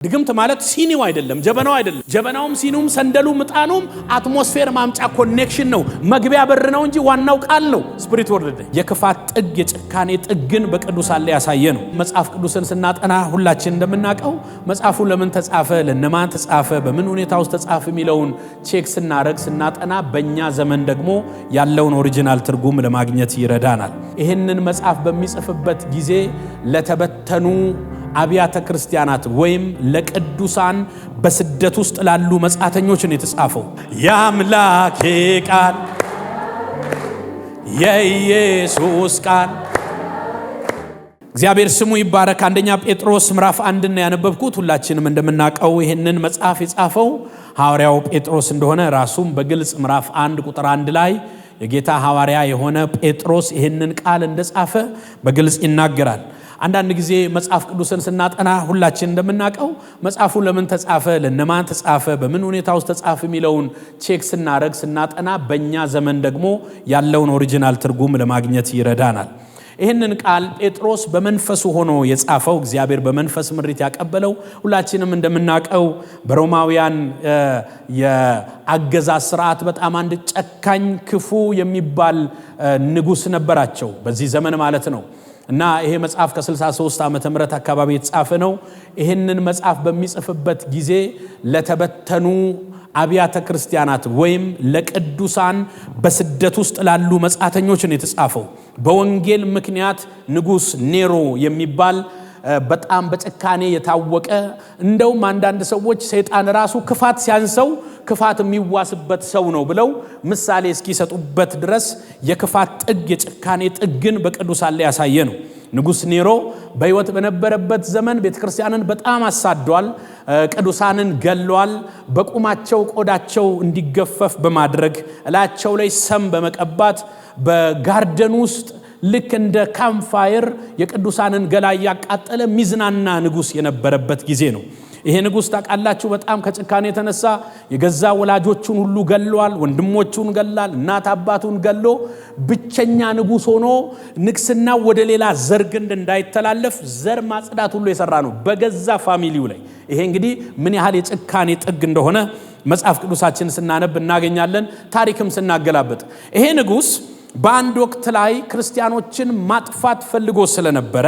ድግምት ማለት ሲኒው አይደለም፣ ጀበናው አይደለም። ጀበናውም ሲኒውም ሰንደሉም ምጣኑም አትሞስፌር ማምጫ ኮኔክሽን ነው፣ መግቢያ በር ነው እንጂ ዋናው ቃል ነው። ስፒሪት ወርልድ የክፋት ጥግ የጭካኔ ጥግን በቅዱሳን ላይ ያሳየ ነው። መጽሐፍ ቅዱስን ስናጠና ሁላችን እንደምናውቀው መጽሐፉ ለምን ተጻፈ፣ ለነማን ተጻፈ፣ በምን ሁኔታ ውስጥ ተጻፈ የሚለውን ቼክ ስናረግ ስናጠና በእኛ ዘመን ደግሞ ያለውን ኦሪጂናል ትርጉም ለማግኘት ይረዳናል። ይህንን መጽሐፍ በሚጽፍበት ጊዜ ለተበተኑ አብያተ ክርስቲያናት ወይም ለቅዱሳን በስደት ውስጥ ላሉ መጻተኞች ነው የተጻፈው። የአምላኬ ቃል የኢየሱስ ቃል እግዚአብሔር ስሙ ይባረክ። አንደኛ ጴጥሮስ ምዕራፍ 1 ነው ያነበብኩት። ሁላችንም እንደምናውቀው ይህንን መጽሐፍ የጻፈው ሐዋርያው ጴጥሮስ እንደሆነ ራሱም በግልጽ ምዕራፍ 1 ቁጥር 1 ላይ የጌታ ሐዋርያ የሆነ ጴጥሮስ ይህንን ቃል እንደጻፈ በግልጽ ይናገራል። አንዳንድ ጊዜ መጽሐፍ ቅዱስን ስናጠና ሁላችን እንደምናውቀው መጽሐፉ ለምን ተጻፈ፣ ለነማን ተጻፈ፣ በምን ሁኔታ ውስጥ ተጻፈ የሚለውን ቼክ ስናረግ ስናጠና በእኛ ዘመን ደግሞ ያለውን ኦሪጂናል ትርጉም ለማግኘት ይረዳናል። ይህንን ቃል ጴጥሮስ በመንፈሱ ሆኖ የጻፈው እግዚአብሔር በመንፈስ ምሪት ያቀበለው ሁላችንም እንደምናውቀው በሮማውያን የአገዛዝ ስርዓት በጣም አንድ ጨካኝ ክፉ የሚባል ንጉስ ነበራቸው በዚህ ዘመን ማለት ነው። እና ይሄ መጽሐፍ ከ63 ዓመተ ምህረት አካባቢ የተጻፈ ነው። ይሄንን መጽሐፍ በሚጽፍበት ጊዜ ለተበተኑ አብያተ ክርስቲያናት ወይም ለቅዱሳን በስደት ውስጥ ላሉ መጻተኞች ነው የተጻፈው። በወንጌል ምክንያት ንጉስ ኔሮ የሚባል በጣም በጭካኔ የታወቀ እንደውም አንዳንድ ሰዎች ሰይጣን ራሱ ክፋት ሲያንሰው ክፋት የሚዋስበት ሰው ነው ብለው ምሳሌ እስኪሰጡበት ድረስ የክፋት ጥግ የጭካኔ ጥግን በቅዱሳን ላይ ያሳየ ነው። ንጉስ ኔሮ በሕይወት በነበረበት ዘመን ቤተክርስቲያንን በጣም አሳዷል፣ ቅዱሳንን ገሏል። በቁማቸው ቆዳቸው እንዲገፈፍ በማድረግ እላቸው ላይ ሰም በመቀባት በጋርደን ውስጥ ልክ እንደ ካምፋየር የቅዱሳንን ገላ ያቃጠለ ሚዝናና ንጉስ የነበረበት ጊዜ ነው። ይሄ ንጉስ ታውቃላችሁ በጣም ከጭካኔ የተነሳ የገዛ ወላጆቹን ሁሉ ገሏል፣ ወንድሞቹን ገላል፣ እናት አባቱን ገሎ ብቸኛ ንጉስ ሆኖ ንግስና ወደ ሌላ ዘር ግንድ እንዳይተላለፍ ዘር ማጽዳት ሁሉ የሰራ ነው በገዛ ፋሚሊው ላይ። ይሄ እንግዲህ ምን ያህል የጭካኔ ጥግ እንደሆነ መጽሐፍ ቅዱሳችን ስናነብ እናገኛለን። ታሪክም ስናገላበጥ ይሄ ንጉስ በአንድ ወቅት ላይ ክርስቲያኖችን ማጥፋት ፈልጎ ስለነበረ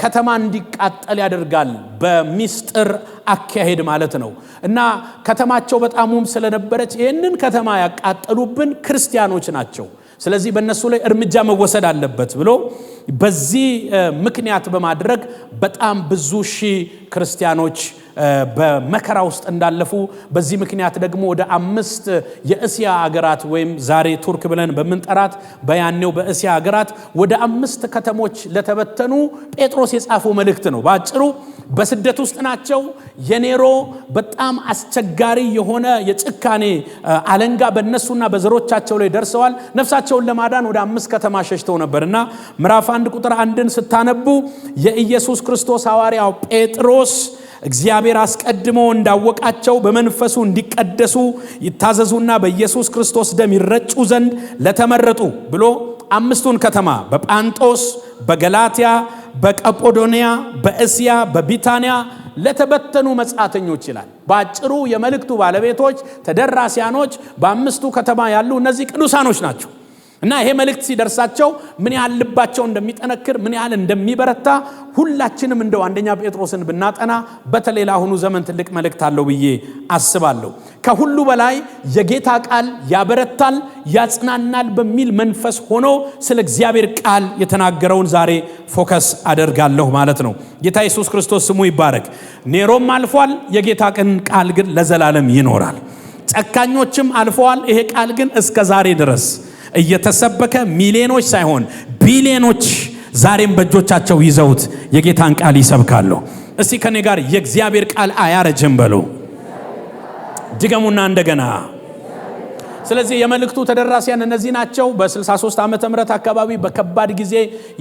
ከተማ እንዲቃጠል ያደርጋል፣ በሚስጥር አካሄድ ማለት ነው። እና ከተማቸው በጣምም ስለነበረች ይህንን ከተማ ያቃጠሉብን ክርስቲያኖች ናቸው፣ ስለዚህ በእነሱ ላይ እርምጃ መወሰድ አለበት ብሎ በዚህ ምክንያት በማድረግ በጣም ብዙ ሺህ ክርስቲያኖች በመከራ ውስጥ እንዳለፉ፣ በዚህ ምክንያት ደግሞ ወደ 5 የእስያ ሀገራት ወይም ዛሬ ቱርክ ብለን በመንጠራት በያኔው በእስያ ሀገራት ወደ 5 ከተሞች ለተበተኑ ጴጥሮስ የጻፈው መልእክት ነው። ባጭሩ በስደት ውስጥ ናቸው። የኔሮ በጣም አስቸጋሪ የሆነ የጭካኔ አለንጋ በእነሱና በዘሮቻቸው ላይ ደርሰዋል። ነፍሳቸውን ለማዳን ወደ 5 ከተማ ሸሽተው ነበርና ምዕራፍ 1 ቁጥር 1 ስታነቡ የኢየሱስ ክርስቶስ ሐዋርያው ጴጥሮስ እግዚአብሔር አስቀድሞ እንዳወቃቸው በመንፈሱ እንዲቀደሱ ይታዘዙና በኢየሱስ ክርስቶስ ደም ይረጩ ዘንድ ለተመረጡ ብሎ 5ቱን ከተማ በጳንጦስ፣ በገላትያ፣ በቀጶዶንያ፣ በእስያ፣ በቢታንያ ለተበተኑ መጻተኞች ይላል። ባጭሩ የመልእክቱ ባለቤቶች ተደራሲያኖች በ5ቱ ከተማ ያሉ እነዚህ ቅዱሳኖች ናቸው። እና ይሄ መልእክት ሲደርሳቸው ምን ያህል ልባቸው እንደሚጠነክር ምን ያህል እንደሚበረታ ሁላችንም እንደው አንደኛ ጴጥሮስን ብናጠና በተለይ ለአሁኑ ዘመን ትልቅ መልእክት አለው ብዬ አስባለሁ። ከሁሉ በላይ የጌታ ቃል ያበረታል፣ ያጽናናል በሚል መንፈስ ሆኖ ስለ እግዚአብሔር ቃል የተናገረውን ዛሬ ፎከስ አደርጋለሁ ማለት ነው። ጌታ ኢየሱስ ክርስቶስ ስሙ ይባረክ። ኔሮም አልፏል፣ የጌታ ቃል ግን ለዘላለም ይኖራል። ጨካኞችም አልፈዋል፣ ይሄ ቃል ግን እስከ ዛሬ ድረስ እየተሰበከ ሚሊዮኖች ሳይሆን ቢሊዮኖች ዛሬም በእጆቻቸው ይዘውት የጌታን ቃል ይሰብካሉ። እስቲ ከኔ ጋር የእግዚአብሔር ቃል አያረጅም በሉ። ድገሙና እንደገና። ስለዚህ የመልእክቱ ተደራሲያን እነዚህ ናቸው። በ63 ዓመተ ምህረት አካባቢ በከባድ ጊዜ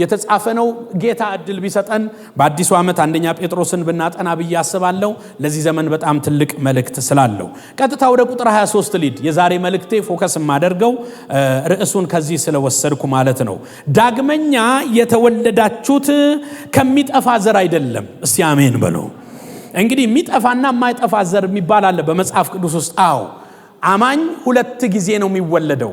የተጻፈ ነው። ጌታ እድል ቢሰጠን በአዲሱ ዓመት አንደኛ ጴጥሮስን ብናጠና ብዬ አስባለሁ። ለዚህ ዘመን በጣም ትልቅ መልእክት ስላለው ቀጥታ ወደ ቁጥር 23 ሊድ የዛሬ መልእክቴ ፎከስ ማደርገው ርዕሱን ከዚህ ስለወሰድኩ ማለት ነው። ዳግመኛ የተወለዳችሁት ከሚጠፋ ዘር አይደለም። እስቲ አሜን በሉ። እንግዲህ የሚጠፋና የማይጠፋ ዘር የሚባል አለ በመጽሐፍ ቅዱስ ውስጥ። አዎ አማኝ ሁለት ጊዜ ነው የሚወለደው።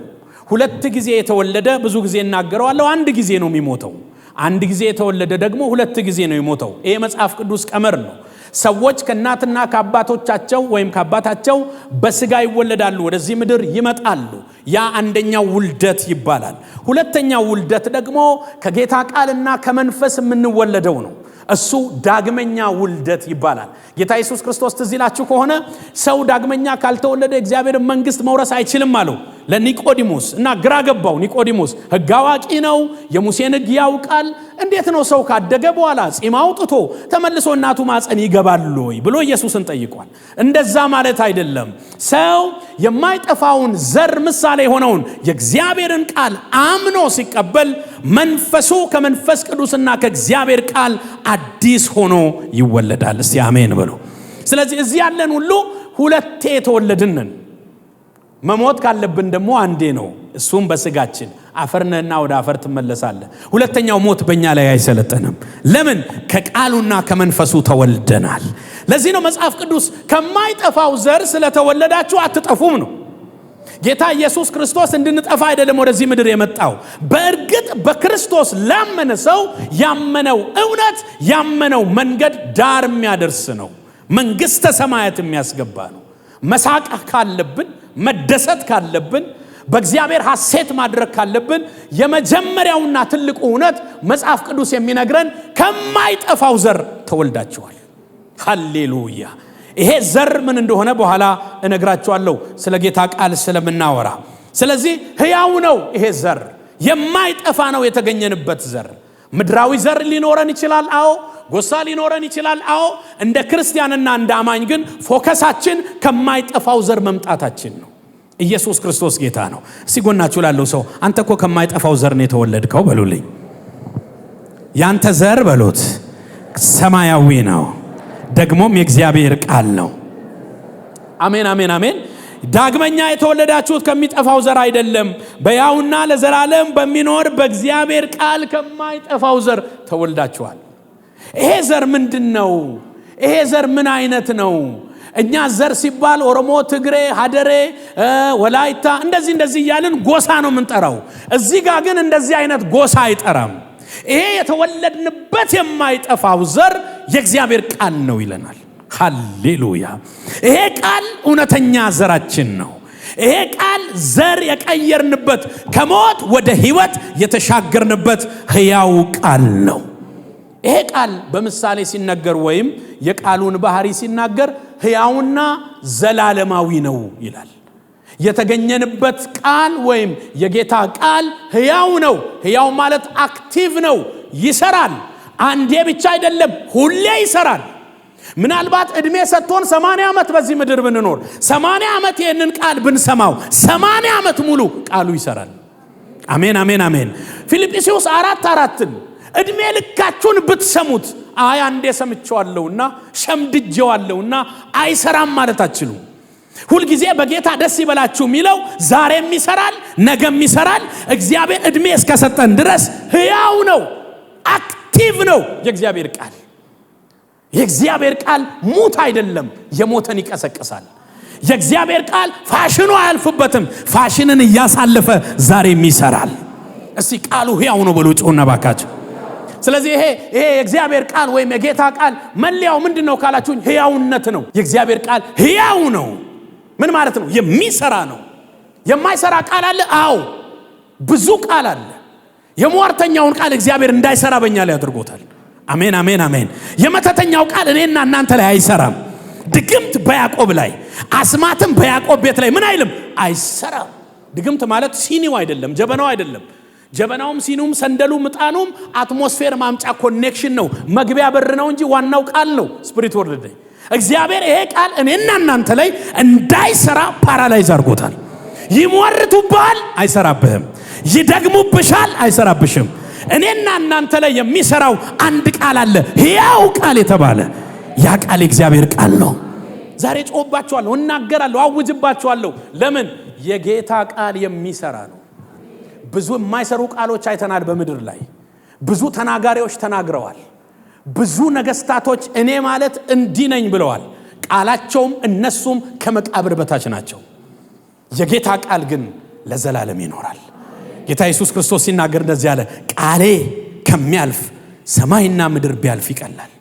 ሁለት ጊዜ የተወለደ ብዙ ጊዜ እናገረዋለሁ፣ አንድ ጊዜ ነው የሚሞተው። አንድ ጊዜ የተወለደ ደግሞ ሁለት ጊዜ ነው የሚሞተው። ይሄ መጽሐፍ ቅዱስ ቀመር ነው። ሰዎች ከእናትና ከአባቶቻቸው ወይም ከአባታቸው በስጋ ይወለዳሉ፣ ወደዚህ ምድር ይመጣሉ። ያ አንደኛው ውልደት ይባላል። ሁለተኛው ውልደት ደግሞ ከጌታ ቃልና ከመንፈስ የምንወለደው ነው። እሱ ዳግመኛ ውልደት ይባላል። ጌታ ኢየሱስ ክርስቶስ ትዝ ይላችሁ ከሆነ ሰው ዳግመኛ ካልተወለደ እግዚአብሔር መንግስት መውረስ አይችልም አለው ለኒቆዲሞስ። እና ግራ ገባው ኒቆዲሞስ። ሕግ አዋቂ ነው፣ የሙሴን ሕግ ያውቃል። እንዴት ነው ሰው ካደገ በኋላ ጺም አውጥቶ ተመልሶ እናቱ ማፀን ይገባል ወይ ብሎ ኢየሱስን ጠይቋል። እንደዛ ማለት አይደለም። ሰው የማይጠፋውን ዘር ምሳሌ የሆነውን የእግዚአብሔርን ቃል አምኖ ሲቀበል መንፈሱ ከመንፈስ ቅዱስና ከእግዚአብሔር ቃል አዲስ ሆኖ ይወለዳል። እስቲ አሜን በሉ። ስለዚህ እዚህ ያለን ሁሉ ሁለቴ የተወለድንን፣ መሞት ካለብን ደግሞ አንዴ ነው፣ እሱም በስጋችን አፈርነና ወደ አፈር ትመለሳለህ። ሁለተኛው ሞት በእኛ ላይ አይሰለጠንም። ለምን? ከቃሉና ከመንፈሱ ተወልደናል። ለዚህ ነው መጽሐፍ ቅዱስ ከማይጠፋው ዘር ስለተወለዳችሁ አትጠፉም ነው። ጌታ ኢየሱስ ክርስቶስ እንድንጠፋ አይደለም ወደዚህ ምድር የመጣው። በእርግጥ በክርስቶስ ላመነ ሰው ያመነው እውነት፣ ያመነው መንገድ ዳር የሚያደርስ ነው፣ መንግስተ ሰማያት የሚያስገባ ነው። መሳቅ ካለብን፣ መደሰት ካለብን፣ በእግዚአብሔር ሐሴት ማድረግ ካለብን የመጀመሪያውና ትልቁ እውነት መጽሐፍ ቅዱስ የሚነግረን ከማይጠፋው ዘር ተወልዳችኋል። ሃሌሉያ። ይሄ ዘር ምን እንደሆነ በኋላ እነግራችኋለሁ ስለ ጌታ ቃል ስለምናወራ። ስለዚህ ሕያው ነው ይሄ ዘር፣ የማይጠፋ ነው የተገኘንበት ዘር። ምድራዊ ዘር ሊኖረን ይችላል፣ አዎ። ጎሳ ሊኖረን ይችላል፣ አዎ። እንደ ክርስቲያንና እንደ አማኝ ግን ፎከሳችን ከማይጠፋው ዘር መምጣታችን ነው። ኢየሱስ ክርስቶስ ጌታ ነው። እስቲ ጎናችሁ ላለው ሰው አንተ እኮ ከማይጠፋው ዘር ነው የተወለድከው በሉልኝ። ያንተ ዘር በሉት ሰማያዊ ነው፣ ደግሞም የእግዚአብሔር ቃል ነው። አሜን አሜን አሜን። ዳግመኛ የተወለዳችሁት ከሚጠፋው ዘር አይደለም፣ በያውና ለዘላለም በሚኖር በእግዚአብሔር ቃል ከማይጠፋው ዘር ተወልዳችኋል። ይሄ ዘር ምንድነው? ይሄ ዘር ምን አይነት ነው? እኛ ዘር ሲባል ኦሮሞ፣ ትግሬ፣ ሀደሬ፣ ወላይታ እንደዚህ እያልን ጎሳ ነው የምንጠራው። እዚህ ጋር ግን እንደዚህ አይነት ጎሳ አይጠራም። ይሄ የተወለድንበት የማይጠፋው ዘር የእግዚአብሔር ቃል ነው ይለናል። ሃሌሉያ። ይሄ ቃል እውነተኛ ዘራችን ነው። ይሄ ቃል ዘር የቀየርንበት፣ ከሞት ወደ ሕይወት የተሻገርንበት ሕያው ቃል ነው። ይሄ ቃል በምሳሌ ሲነገር ወይም የቃሉን ባህሪ ሲናገር ሕያውና ዘላለማዊ ነው ይላል። የተገኘንበት ቃል ወይም የጌታ ቃል ሕያው ነው። ሕያው ማለት አክቲቭ ነው፣ ይሰራል። አንዴ ብቻ አይደለም፣ ሁሌ ይሰራል። ምናልባት እድሜ ሰጥቶን 80 ዓመት በዚህ ምድር ብንኖር 80 ዓመት ይህንን ቃል ብንሰማው 80 ዓመት ሙሉ ቃሉ ይሰራል። አሜን አሜን አሜን። ፊልጵስዩስ 4:4 እድሜ ልካችሁን ብትሰሙት አይ አንዴ ሰምቼዋለሁና ሸምድጄዋለሁና አይሰራም ማለት አትችሉ። ሁል ጊዜ በጌታ ደስ ይበላችሁ የሚለው ዛሬም ይሰራል፣ ነገም ይሰራል። እግዚአብሔር እድሜ እስከሰጠን ድረስ ሕያው ነው፣ አክቲቭ ነው። የእግዚአብሔር ቃል ሙት አይደለም፣ የሞተን ይቀሰቅሳል። የእግዚአብሔር ቃል ፋሽኑ አያልፍበትም፣ ፋሽንን እያሳለፈ ዛሬም ይሰራል። እስቲ ቃሉ ሕያው ነው በሉ ጮና ባካችሁ። ስለዚህ ይሄ የእግዚአብሔር ቃል ወይም የጌታ ቃል መለያው ምንድነው ካላችሁኝ፣ ሕያውነት ነው። የእግዚአብሔር ቃል ሕያው ነው። ምን ማለት ነው? የሚሰራ ነው። የማይሰራ ቃል አለ? አዎ ብዙ ቃል አለ። የሟርተኛውን ቃል እግዚአብሔር እንዳይሰራ በእኛ ላይ አድርጎታል። አሜን አሜን አሜን። የመተተኛው ቃል እኔና እናንተ ላይ አይሰራም። ድግምት በያዕቆብ ላይ፣ አስማትም በያዕቆብ ቤት ላይ ምን አይልም? አይሰራም። ድግምት ማለት ሲኒው አይደለም፣ ጀበናው አይደለም። ጀበናውም ሲኒውም ሰንደሉም ዕጣኑም አትሞስፌር ማምጫ ኮኔክሽን ነው፣ መግቢያ በር ነው እንጂ ዋናው ቃል ነው። ስፒሪት ወርልድ ላይ እግዚአብሔር ይሄ ቃል እኔና እናንተ ላይ እንዳይሰራ ፓራላይዝ አድርጎታል። ይሟርቱብሃል፣ አይሰራብህም። ይደግሙብሻል፣ አይሰራብሽም። እኔና እናንተ ላይ የሚሰራው አንድ ቃል አለ፣ ሕያው ቃል የተባለ ያ ቃል የእግዚአብሔር ቃል ነው። ዛሬ ጮህባችኋለሁ፣ እናገራለሁ፣ አውጅባችኋለሁ። ለምን? የጌታ ቃል የሚሰራ ነው። ብዙ የማይሰሩ ቃሎች አይተናል በምድር ላይ። ብዙ ተናጋሪዎች ተናግረዋል። ብዙ ነገስታቶች እኔ ማለት እንዲህ ነኝ ብለዋል። ቃላቸውም እነሱም ከመቃብር በታች ናቸው። የጌታ ቃል ግን ለዘላለም ይኖራል። ጌታ ኢየሱስ ክርስቶስ ሲናገር እንደዚህ አለ፣ ቃሌ ከሚያልፍ ሰማይና ምድር ቢያልፍ ይቀላል፣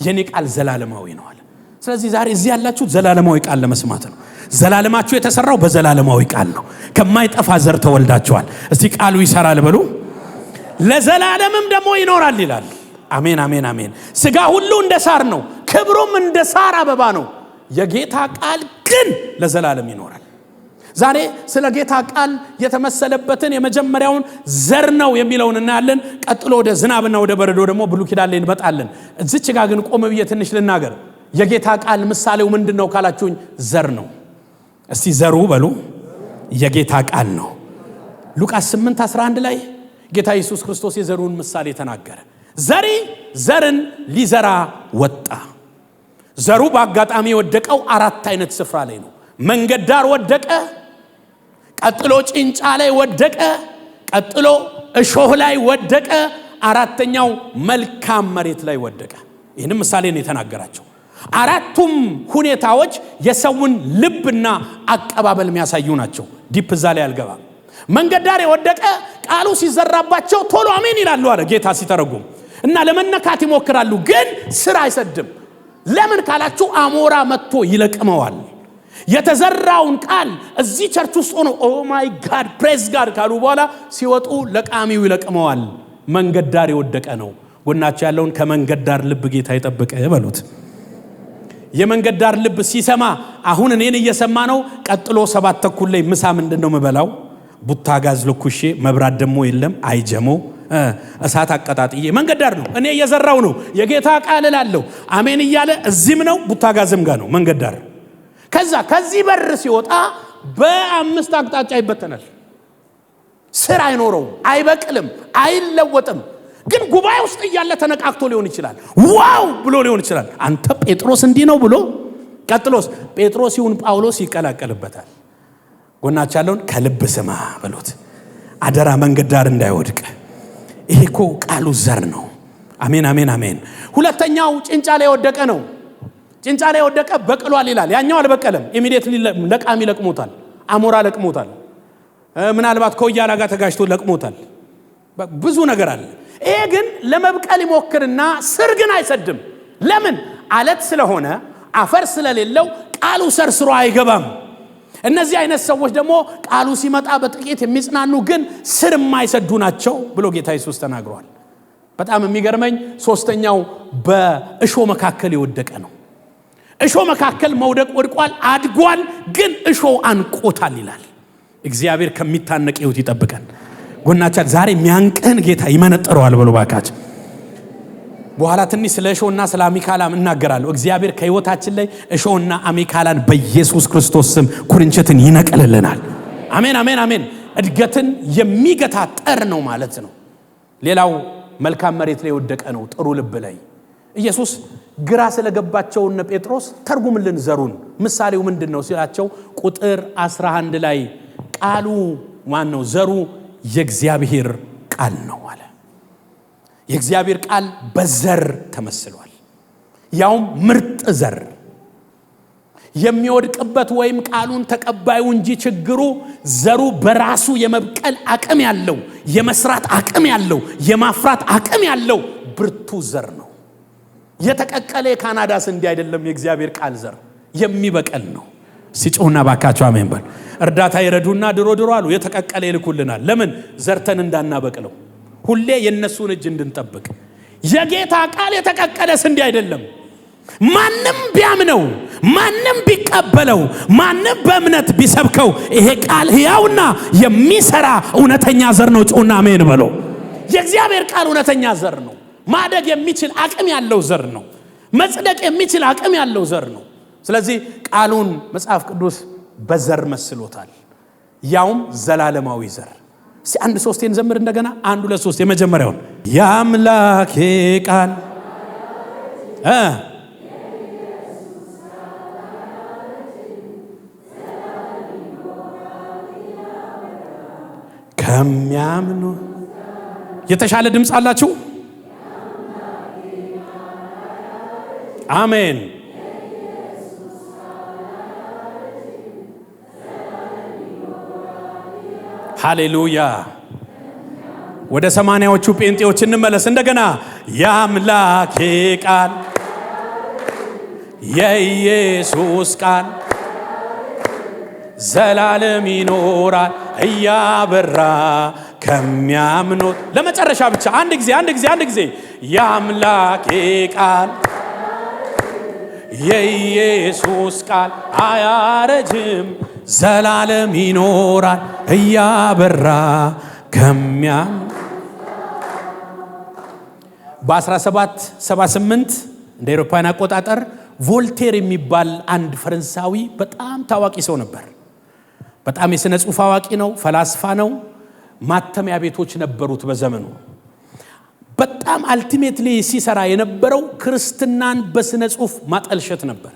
የኔ ቃል ዘላለማዊ ነው አለ። ስለዚህ ዛሬ እዚህ ያላችሁት ዘላለማዊ ቃል ለመስማት ነው። ዘላለማችሁ የተሰራው በዘላለማዊ ቃል ነው። ከማይጠፋ ዘር ተወልዳችኋል። እስቲ ቃሉ ይሰራል በሉ፣ ለዘላለምም ደግሞ ይኖራል ይላል። አሜን አሜን አሜን። ሥጋ ሁሉ እንደ ሳር ነው፣ ክብሩም እንደ ሳር አበባ ነው። የጌታ ቃል ግን ለዘላለም ይኖራል። ዛሬ ስለ ጌታ ቃል የተመሰለበትን የመጀመሪያውን ዘር ነው የሚለውን እናያለን። ቀጥሎ ወደ ዝናብና ወደ በረዶ ደግሞ ብሉይ ኪዳን ላይ እንመጣለን። እዚች ጋር ግን ቆም ብዬ ትንሽ ልናገር። የጌታ ቃል ምሳሌው ምንድነው ካላችሁኝ፣ ዘር ነው። እስቲ ዘሩ በሉ፣ የጌታ ቃል ነው። ሉቃስ 8:11 ላይ ጌታ ኢየሱስ ክርስቶስ የዘሩን ምሳሌ ተናገረ። ዘሪ ዘርን ሊዘራ ወጣ። ዘሩ በአጋጣሚ ወደቀው 4 አይነት ስፍራ ላይ ነው። መንገድ ዳር ወደቀ፣ ቀጥሎ ጭንጫ ላይ ወደቀ፣ ቀጥሎ እሾህ ላይ ወደቀ፣ አራተኛው መልካም መሬት ላይ ወደቀ። ይህንም ምሳሌ ነው የተናገራቸው። አራቱም ሁኔታዎች የሰውን ልብና አቀባበል የሚያሳዩ ናቸው። ዲፕ እዛ ላይ አልገባም። መንገድ ዳር የወደቀ ቃሉ ሲዘራባቸው ቶሎ አሜን ይላሉ አለ ጌታ ሲተረጉም፣ እና ለመነካት ይሞክራሉ፣ ግን ስር አይሰድም። ለምን ካላችሁ አሞራ መጥቶ ይለቅመዋል። የተዘራውን ቃል እዚህ ቸርች ውስጥ ሆኖ ኦ ማይ ጋድ ፕሬዝ ጋድ ካሉ በኋላ ሲወጡ ለቃሚው ይለቅመዋል። መንገድ ዳር የወደቀ ነው። ጎናቸው ያለውን ከመንገድ ዳር ልብ ጌታ ይጠብቅ በሉት። የመንገድ ዳር ልብ ሲሰማ አሁን እኔን እየሰማ ነው። ቀጥሎ 7 ተኩል ላይ ምሳ ምንድነው መበላው? ቡታ ጋዝ ለኩሼ መብራት ደሞ የለም አይጀሞ እሳት አቀጣጥዬ መንገድ ዳር ነው። እኔ እየዘራው ነው። የጌታ ቃል እላለሁ አሜን እያለ እዚህም ነው ቡታ ጋዝም ጋር ነው መንገድ ዳር። ከዚህ በር ሲወጣ በ5 አቅጣጫ ይበተናል። ስር አይኖረውም፣ አይበቅልም፣ አይለወጥም። ግን ጉባኤ ውስጥ እያለ ተነቃቅቶ ሊሆን ይችላል። ዋው ብሎ ሊሆን ይችላል። አንተ ጴጥሮስ እንዲህ ነው ብሎ ቀጥሎስ ጴጥሮስ ይሁን ጳውሎስ ይቀላቀልበታል። ጎናቸው ያለውን ከልብ ስማ በሉት። አደራ መንገድ ዳር እንዳይወድቅ። ይሄ እኮ ቃሉ ዘር ነው። አሜን አሜን አሜን። ሁለተኛው ጭንጫ ላይ ወደቀ ነው። ጭንጫ ላይ ወደቀ በቅሏል ይላል። ያኛው አልበቀለም። ኢሚዲየትሊ ለቃሚ ለቅሞታል፣ አሞራ ለቅሞታል፣ ምናልባት ከወያላ ጋር ተጋጭቶ ለቅሞታል። ብዙ ነገር አለ። ይሄ ግን ለመብቀል ይሞክርና ስር ግን አይሰድም። ለምን? አለት ስለሆነ አፈር ስለሌለው ቃሉ ሰርስሮ አይገባም። እነዚህ አይነት ሰዎች ደግሞ ቃሉ ሲመጣ በጥቂት የሚጽናኑ ግን ስር የማይሰዱ ናቸው ብሎ ጌታ ኢየሱስ ተናግሯል። በጣም የሚገርመኝ ሶስተኛው በእሾ መካከል የወደቀ ነው። እሾ መካከል መውደቅ ወድቋል፣ አድጓል፣ ግን እሾ አንቆታል ይላል። እግዚአብሔር ከሚታነቅ ሕይወት ይጠብቀን። ጎናቻት ዛሬ የሚያንቀን ጌታ ይመነጥረዋል ብሎ ባካች። በኋላ ትንሽ ስለ እሾና ስለ አሚካላም እናገራለሁ። እግዚአብሔር ከሕይወታችን ላይ እሾና አሚካላን በኢየሱስ ክርስቶስ ስም ኩርንችትን ይነቀልልናል። አሜን አሜን አሜን። እድገትን የሚገታ ጠር ነው ማለት ነው። ሌላው መልካም መሬት ላይ ወደቀ ነው፣ ጥሩ ልብ ላይ። ኢየሱስ ግራ ስለገባቸው እነ ጴጥሮስ ተርጉምልን ዘሩን፣ ምሳሌው ምንድነው ሲላቸው ቁጥር 11 ላይ ቃሉ ማን ነው? ዘሩ የእግዚአብሔር ቃል ነው አለ። የእግዚአብሔር ቃል በዘር ተመስሏል። ያውም ምርጥ ዘር የሚወድቅበት ወይም ቃሉን ተቀባዩ እንጂ ችግሩ ዘሩ በራሱ የመብቀል አቅም ያለው፣ የመስራት አቅም ያለው፣ የማፍራት አቅም ያለው ብርቱ ዘር ነው። የተቀቀለ የካናዳ ስንዴ አይደለም። የእግዚአብሔር ቃል ዘር የሚበቀል ነው። ሲጮህና ባካቸው አሜን በል። እርዳታ ይረዱና ድሮ አሉ የተቀቀለ ይልኩልናል። ለምን? ዘርተን እንዳናበቅለው፣ ሁሌ የነሱን እጅ እንድንጠብቅ። የጌታ ቃል የተቀቀለ ስንዴ አይደለም። ማንም ቢያምነው፣ ማንም ቢቀበለው፣ ማንም በእምነት ቢሰብከው ይሄ ቃል ሕያውና የሚሰራ እውነተኛ ዘር ነው። ጮህና አሜን በሉ። የእግዚአብሔር ቃል እውነተኛ ዘር ነው። ማደግ የሚችል አቅም ያለው ዘር ነው። መጽደቅ የሚችል አቅም ያለው ዘር ነው። ስለዚህ ቃሉን መጽሐፍ ቅዱስ በዘር መስሎታል፣ ያውም ዘላለማዊ ዘር። እስቲ 1 3 ዘምር እንደገና 1 2 3 የመጀመሪያውን ያምላኬ ቃል ከሚያምኑ የተሻለ ድምጽ አላችሁ። አሜን። ሃሌሉያ። ወደ 80ዎቹ ጴንጤዎች እንመለስ እንደገና። የአምላኬ ቃል የኢየሱስ ቃል ዘላለም ይኖራል እያበራ ከሚያምኑት። ለመጨረሻ ብቻ አንድ ጊዜ የአምላኬ ቃል የኢየሱስ ቃል አያረጅም ዘላለም ይኖራል እያበራ ከሚያምኑት። በ1778 እንደ አውሮፓውያን አቆጣጠር ቮልቴር የሚባል አንድ ፈረንሳዊ በጣም ታዋቂ ሰው ነበር። በጣም የሥነ ጽሑፍ አዋቂ ነው፣ ፈላስፋ ነው። ማተሚያ ቤቶች ነበሩት በዘመኑ። በጣም አልቲሜትሊ ሲሰራ የነበረው ክርስትናን በሥነ ጽሑፍ ማጠልሸት ነበር።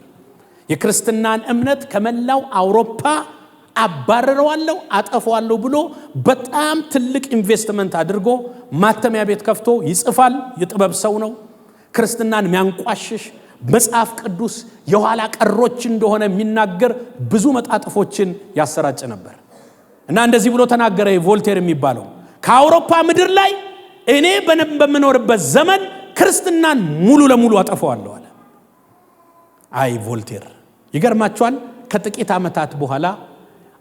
የክርስትናን እምነት ከመላው አውሮፓ አባረረዋለሁ አጠፋዋለሁ ብሎ በጣም ትልቅ ኢንቨስትመንት አድርጎ ማተሚያ ቤት ከፍቶ ይጽፋል። የጥበብ ሰው ነው። ክርስትናን የሚያንቋሽሽ መጽሐፍ ቅዱስ የኋላ ቀሮች እንደሆነ የሚናገር ብዙ መጣጥፎችን ያሰራጭ ነበር እና እንደዚህ ብሎ ተናገረ። ቮልቴር የሚባለው ከአውሮፓ ምድር ላይ እኔ በምኖርበት ዘመን ክርስትናን ሙሉ ለሙሉ አጠፋዋለሁ አለ። አይ ቮልቴር ይገርማችኋል። ከጥቂት ዓመታት በኋላ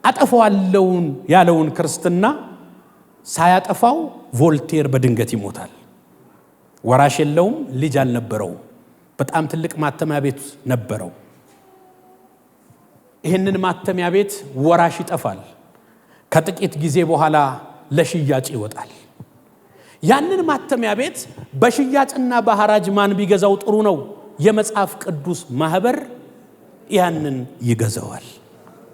አጠፋዋለሁ ያለውን ክርስትና ሳያጠፋው ቮልቴር በድንገት ይሞታል። ወራሽ የለውም፣ ልጅ አልነበረው። በጣም ትልቅ ማተሚያ ቤት ነበረው። ይህንን ማተሚያ ቤት ወራሽ ይጠፋል። ከጥቂት ጊዜ በኋላ ለሽያጭ ይወጣል። ያንን ማተሚያ ቤት በሽያጭና በሐራጅ ማን ቢገዛው ጥሩ ነው? የመጽሐፍ ቅዱስ ማህበር ያንን ይገዛዋል።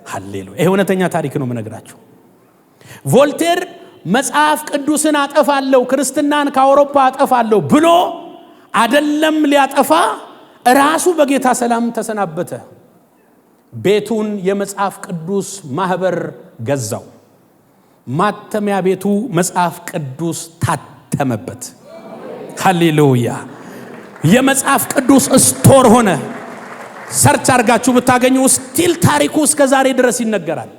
ሃሌሉያ! ይሄ እውነተኛ ታሪክ ነው የምነግራችሁ። ቮልቴር መጽሐፍ ቅዱስን አጠፋለሁ፣ ክርስትናን ከአውሮፓ አጠፋለሁ ብሎ አይደለም ሊያጠፋ ራሱ በጌታ ሰላም ተሰናበተ። ቤቱን የመጽሐፍ ቅዱስ ማህበር ገዛው። ማተሚያ ቤቱ መጽሐፍ ቅዱስ ታተመበት። ሃሌሉያ! የመጽሐፍ ቅዱስ ስቶር ሆነ። ሰርች አርጋችሁ ብታገኙ ስቲል ታሪኩ እስከ ዛሬ ድረስ ይነገራል።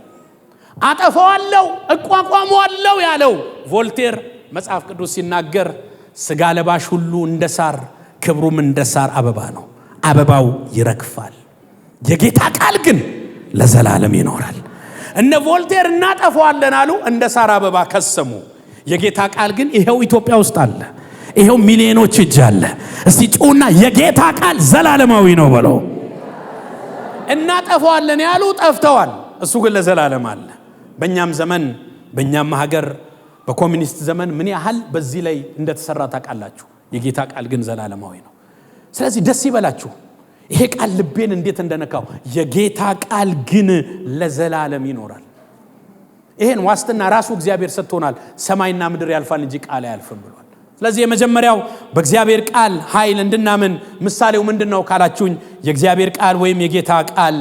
አጠፋዋለሁ እቋቋመዋለሁ ያለው ቮልቴር መጽሐፍ ቅዱስ ሲናገር ስጋ ለባሽ ሁሉ እንደ ሳር ክብሩም እንደ ሳር አበባ ነው፣ አበባው ይረግፋል፣ የጌታ ቃል ግን ለዘላለም ይኖራል። እነ ቮልቴር እናጠፋዋለን አሉ፣ እንደ ሳር አበባ ከሰሙ። የጌታ ቃል ግን ይሄው ኢትዮጵያ ውስጥ አለ፣ ይሄው ሚሊዮኖች እጅ አለ። እስቲ ጩና የጌታ ቃል ዘላለማዊ ነው በለው። እናጠፋዋለን ያሉ ጠፍተዋል፣ እሱ ግን ለዘላለም አለ። በእኛም ዘመን በእኛም ሀገር በኮሚኒስት ዘመን ምን ያህል በዚህ ላይ እንደተሰራ ታውቃላችሁ። የጌታ ቃል ግን ዘላለማዊ ነው። ስለዚህ ደስ ይበላችሁ። ይሄ ቃል ልቤን እንዴት እንደነካው። የጌታ ቃል ግን ለዘላለም ይኖራል። ይሄን ዋስትና ራሱ እግዚአብሔር ሰጥቶናል። ሰማይና ምድር ያልፋል እንጂ ቃል አያልፍም ብሏል። ስለዚህ የመጀመሪያው በእግዚአብሔር ቃል ኃይል እንድናምን ምሳሌው ምንድነው ካላችሁኝ፣ የእግዚአብሔር ቃል ወይም የጌታ ቃል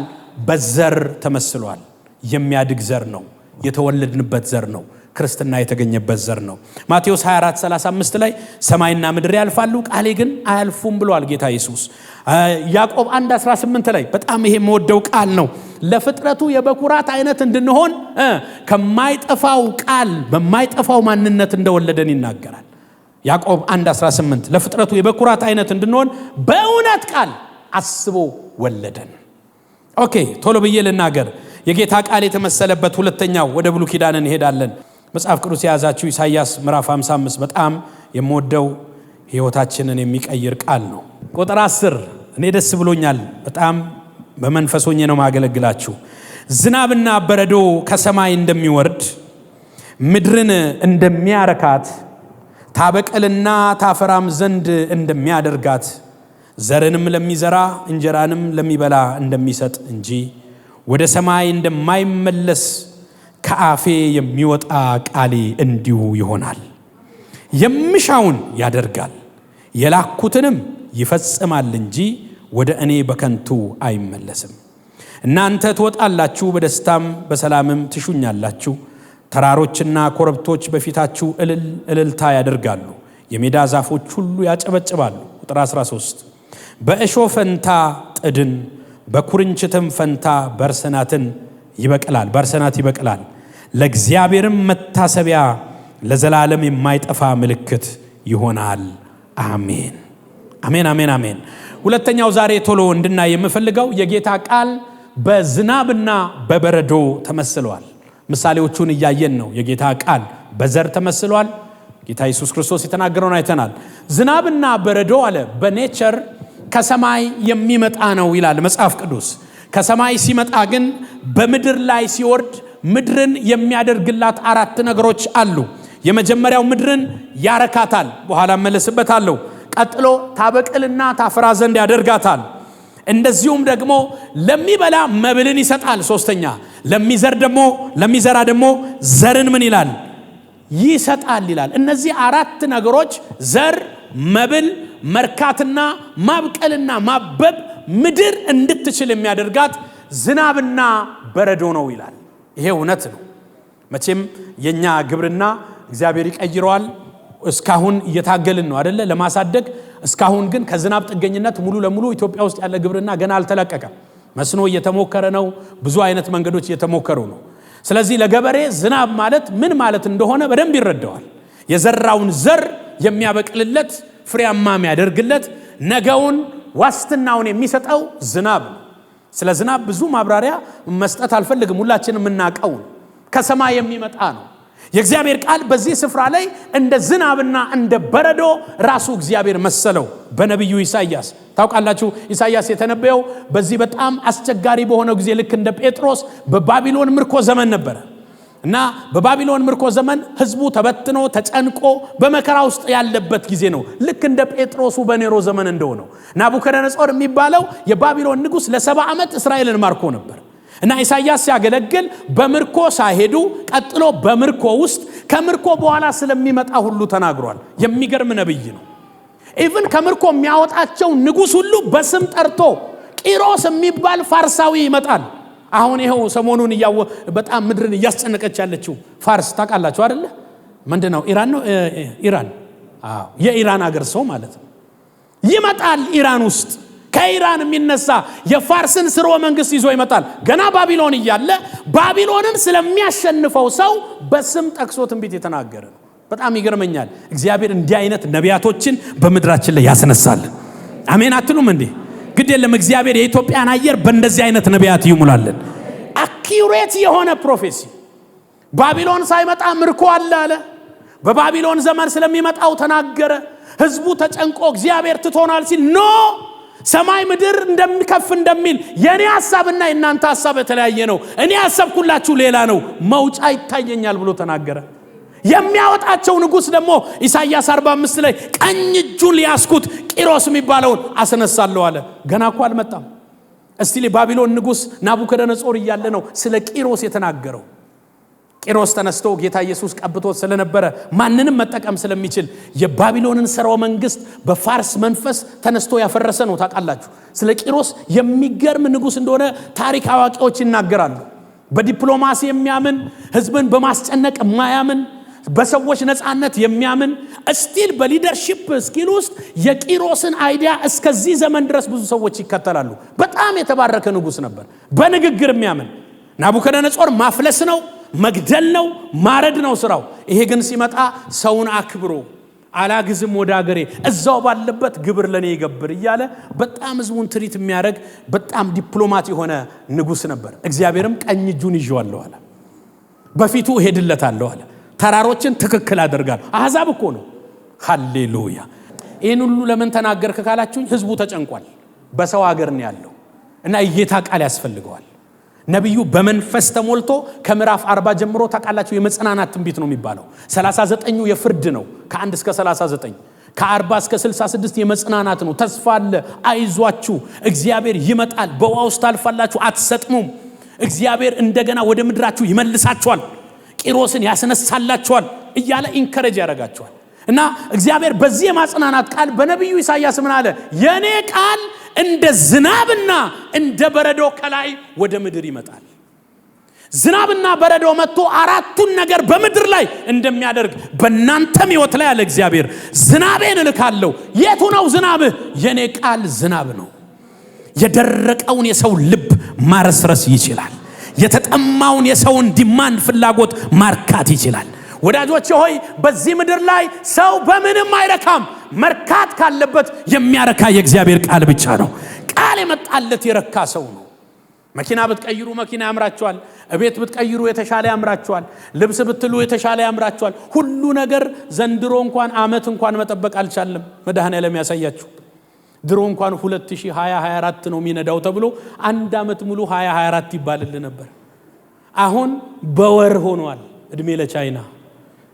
በዘር ተመስሏል። የሚያድግ ዘር ነው። የተወለድንበት ዘር ነው። ክርስትና የተገኘበት ዘር ነው። ማቴዎስ 24:35 ላይ ሰማይና ምድር ያልፋሉ ቃሌ ግን አያልፉም ብሏል ጌታ ኢየሱስ። ያዕቆብ 1:18 ላይ በጣም ይሄ የምወደው ቃል ነው። ለፍጥረቱ የበኩራት አይነት እንድንሆን ከማይጠፋው ቃል በማይጠፋው ማንነት እንደወለደን ይናገራል። ያዕቆብ 1:18 ለፍጥረቱ የበኩራት አይነት እንድንሆን በእውነት ቃል አስቦ ወለደን። ኦኬ ቶሎ ብዬ ልናገር። የጌታ ቃል የተመሰለበት ሁለተኛው ወደ ብሉይ ኪዳን እንሄዳለን። መጽሐፍ ቅዱስ የያዛችሁ ኢሳይያስ ምዕራፍ 55 በጣም የምወደው ሕይወታችንን የሚቀይር ቃል ነው። ቁጥር 10 እኔ ደስ ብሎኛል። በጣም በመንፈስ ሆኜ ነው ማገለግላችሁ። ዝናብና በረዶ ከሰማይ እንደሚወርድ ምድርን እንደሚያረካት ታበቀልና ታፈራም ዘንድ እንደሚያደርጋት ዘርንም ለሚዘራ እንጀራንም ለሚበላ እንደሚሰጥ እንጂ ወደ ሰማይ እንደማይመለስ ከአፌ የሚወጣ ቃሌ እንዲሁ ይሆናል። የምሻውን ያደርጋል የላኩትንም ይፈጽማል እንጂ ወደ እኔ በከንቱ አይመለስም። እናንተ ትወጣላችሁ፣ በደስታም በሰላምም ትሹኛላችሁ። ተራሮችና ኮረብቶች በፊታችሁ እልልታ ያደርጋሉ፣ የሜዳ ዛፎች ሁሉ ያጨበጭባሉ። ቁጥር 13 በእሾህ ፈንታ ጥድን በኩርንችትም ፈንታ በርሰናትን ይበቅላል። ለእግዚአብሔርም መታሰቢያ ለዘላለም የማይጠፋ ምልክት ይሆናል። አሜን አሜን አሜን አሜን። ሁለተኛው ዛሬ ቶሎ እንድናይ የምፈልገው የጌታ ቃል በዝናብና በበረዶ ተመስሏል። ምሳሌዎቹን እያየን ነው። የጌታ ቃል በዘር ተመስሏል። ጌታ ኢየሱስ ክርስቶስ የተናገረውን አይተናል። ዝናብና በረዶ አለ በኔቸር ከሰማይ የሚመጣ ነው ይላል መጽሐፍ ቅዱስ። ከሰማይ ሲመጣ ግን በምድር ላይ ሲወርድ ምድርን የሚያደርግላት 4 ነገሮች አሉ። የመጀመሪያው ምድርን ያረካታል፣ በኋላ መለስበታለሁ። ቀጥሎ ታበቅልና ታፈራ ዘንድ ያደርጋታል። እንደዚሁም ደግሞ ለሚበላ መብልን ይሰጣል። ሶስተኛ ለሚዘራ ደግሞ ዘርን ምን ይላል? ይሰጣል ይላል። እነዚህ 4 ነገሮች ዘር፣ መብል፣ መርካትና ማብቀልና ማበብ ምድር እንድትችል የሚያደርጋት ዝናብና በረዶ ነው ይላል። ይሄ እውነት ነው። መቼም የኛ ግብርና እግዚአብሔር ይቀይረዋል። እስካሁን እየታገልን ነው አይደለ ለማሳደግ። እስካሁን ግን ከዝናብ ጥገኝነት ሙሉ ለሙሉ ኢትዮጵያ ውስጥ ያለ ግብርና ገና አልተለቀቀም። መስኖ እየተሞከረ ነው። ብዙ አይነት መንገዶች እየተሞከሩ ነው። ስለዚህ ለገበሬ ዝናብ ማለት ምን ማለት እንደሆነ በደንብ ይረዳዋል። የዘራውን ዘር የሚያበቅልለት ፍሬያማ የሚያደርግለት ነገውን ዋስትናውን የሚሰጠው ዝናብ ነው። ስለ ዝናብ ብዙ ማብራሪያ መስጠት አልፈልግም። ሁላችንም የምናውቀው ከሰማይ የሚመጣ ነው። የእግዚአብሔር ቃል በዚህ ስፍራ ላይ እንደ ዝናብና እንደ በረዶ ራሱ እግዚአብሔር መሰለው በነቢዩ ኢሳይያስ። ታውቃላችሁ ኢሳይያስ የተነበየው በዚህ በጣም አስቸጋሪ በሆነው ጊዜ ልክ እንደ ጴጥሮስ በባቢሎን ምርኮ ዘመን ነበር እና በባቢሎን ምርኮ ዘመን ህዝቡ ተበትኖ ተጨንቆ በመከራ ውስጥ ያለበት ጊዜ ነው። ልክ እንደ ጴጥሮሱ በኔሮ ዘመን እንደሆነው ናቡከደነጾር የሚባለው የባቢሎን ንጉስ ለ70 ዓመት እስራኤልን ማርኮ ነበር እና ኢሳይያስ ሲያገለግል በምርኮ ሳይሄዱ ቀጥሎ በምርኮ ውስጥ ከምርኮ በኋላ ስለሚመጣ ሁሉ ተናግሯል። የሚገርም ነብይ ነው። ኢቭን ከምርኮ የሚያወጣቸው ንጉስ ሁሉ በስም ጠርቶ ቂሮስ የሚባል ፋርሳዊ ይመጣል። አሁን ይሄው ሰሞኑን በጣም ምድርን እያስጨነቀች ያለችው ፋርስ ታውቃላችሁ አይደለ? ምንድነው? ኢራን ነው። ኢራን የኢራን ሀገር ሰው ማለት ነው። ይመጣል ኢራን ውስጥ ከኢራን የሚነሳ የፋርስን ስርወ መንግስት ይዞ ይመጣል። ገና ባቢሎን እያለ ባቢሎንን ስለሚያሸንፈው ሰው በስም ጠቅሶ ትንቢት የተናገረ ነው። በጣም ይገርመኛል። እግዚአብሔር እንዲህ አይነት ነቢያቶችን በምድራችን ላይ ያስነሳል። አሜን አትሉም እንዴ? ግድ የለም እግዚአብሔር የኢትዮጵያን አየር በእንደዚህ አይነት ነቢያት ይሙላልን። አኪዩሬት የሆነ ፕሮፌሲ። ባቢሎን ሳይመጣ ምርኮ አለ። በባቢሎን ዘመን ስለሚመጣው ተናገረ። ህዝቡ ተጨንቆ እግዚአብሔር ትቶናል ሲል ኖ ሰማይ ምድር እንደሚከፍ እንደሚል የኔ ሐሳብና የናንተ ሐሳብ የተለያየ ነው። እኔ ያሰብኩላችሁ ሌላ ነው። መውጫ ይታየኛል ብሎ ተናገረ። የሚያወጣቸው ንጉስ ደግሞ ኢሳይያስ 45 ላይ ቀኝ እጁን ሊያስኩት ቂሮስ የሚባለውን አስነሳለሁ አለ። ገና እኮ አልመጣም። እስቲ ለባቢሎን ንጉስ ናቡከደነጾር እያለ ነው ስለ ቂሮስ የተናገረው። ቂሮስ ተነስቶ ጌታ ኢየሱስ ቀብቶት ስለነበረ ማንንም መጠቀም ስለሚችል የባቢሎንን ሥርወ መንግስት በፋርስ መንፈስ ተነስቶ ያፈረሰ ነው። ታውቃላችሁ ስለ ቂሮስ የሚገርም ንጉስ እንደሆነ ታሪክ አዋቂዎች ይናገራሉ። በዲፕሎማሲ የሚያምን ህዝብን በማስጨነቅ የማያምን በሰዎች ነፃነት የሚያምን ስቲል በሊደርሺፕ ስኪል ውስጥ የቂሮስን አይዲያ እስከዚህ ዘመን ድረስ ብዙ ሰዎች ይከተላሉ። በጣም የተባረከ ንጉስ ነበር። በንግግር የሚያምን ናቡከደነጾር ማፍለስ ነው፣ መግደል ነው፣ ማረድ ነው ስራው። ይሄ ግን ሲመጣ ሰውን አክብሮ አላግዝም ወደ ሀገሬ እዛው ባለበት ግብር ለኔ ይገብር እያለ በጣም ህዝቡን ትሪት የሚያደርግ በጣም ዲፕሎማት የሆነ ንጉስ ነበር። እግዚአብሔርም ቀኝ እጁን ይዤዋለሁ አለ፣ በፊቱ እሄድለታለሁ አለ፣ ተራሮችን ትክክል አደርጋለሁ። አሕዛብ እኮ ነው። ሃሌሉያ። ይህን ሁሉ ለምን ተናገርክ ካላችሁኝ ህዝቡ ተጨንቋል። በሰው ሀገር ነው ያለው እና የጌታ ቃል ያስፈልገዋል። ነብዩ በመንፈስ ተሞልቶ ከምዕራፍ 40 ጀምሮ ታውቃላችሁ የመጽናናት ትንቢት ነው የሚባለው። 39ኙ የፍርድ ነው ከ1 እስከ 39፣ ከ40 እስከ 66 የመጽናናት ነው። ተስፋ አለ፣ አይዟችሁ፣ እግዚአብሔር ይመጣል፣ በውሃ ውስጥ ታልፋላችሁ፣ አትሰጥሙም፣ እግዚአብሔር እንደገና ወደ ምድራችሁ ይመልሳችኋል፣ ቂሮስን ያስነሳላችኋል እያለ ኢንከሬጅ ያደርጋችኋል። እና እግዚአብሔር በዚህ የማጽናናት ቃል በነብዩ ኢሳይያስ ምን አለ? የኔ ቃል እንደ ዝናብና እንደ በረዶ ከላይ ወደ ምድር ይመጣል። ዝናብና በረዶ መጥቶ አራቱን ነገር በምድር ላይ እንደሚያደርግ በእናንተም ሕይወት ላይ አለ እግዚአብሔር ዝናቤን እልካለሁ። የቱ ነው ዝናብህ? የኔ ቃል ዝናብ ነው። የደረቀውን የሰው ልብ ማረስረስ ይችላል። የተጠማውን የሰውን ዲማንድ ፍላጎት ማርካት ይችላል። ወዳጆቼ ሆይ በዚህ ምድር ላይ ሰው በምንም አይረካም። መርካት ካለበት የሚያረካ የእግዚአብሔር ቃል ብቻ ነው። ቃል የመጣለት የረካ ሰው ነው። መኪና ብትቀይሩ መኪና ያምራችኋል። እቤት ብትቀይሩ የተሻለ ያምራችኋል። ልብስ ብትሉ የተሻለ ያምራችኋል። ሁሉ ነገር ዘንድሮ እንኳን አመት እንኳን መጠበቅ አልቻለም። መድኃኔዓለም ያሳያችሁ። ድሮ እንኳን 2024 ነው የሚነዳው ተብሎ አንድ አመት ሙሉ 2024 ይባልል ነበር። አሁን በወር ሆኗል። እድሜ ለቻይና።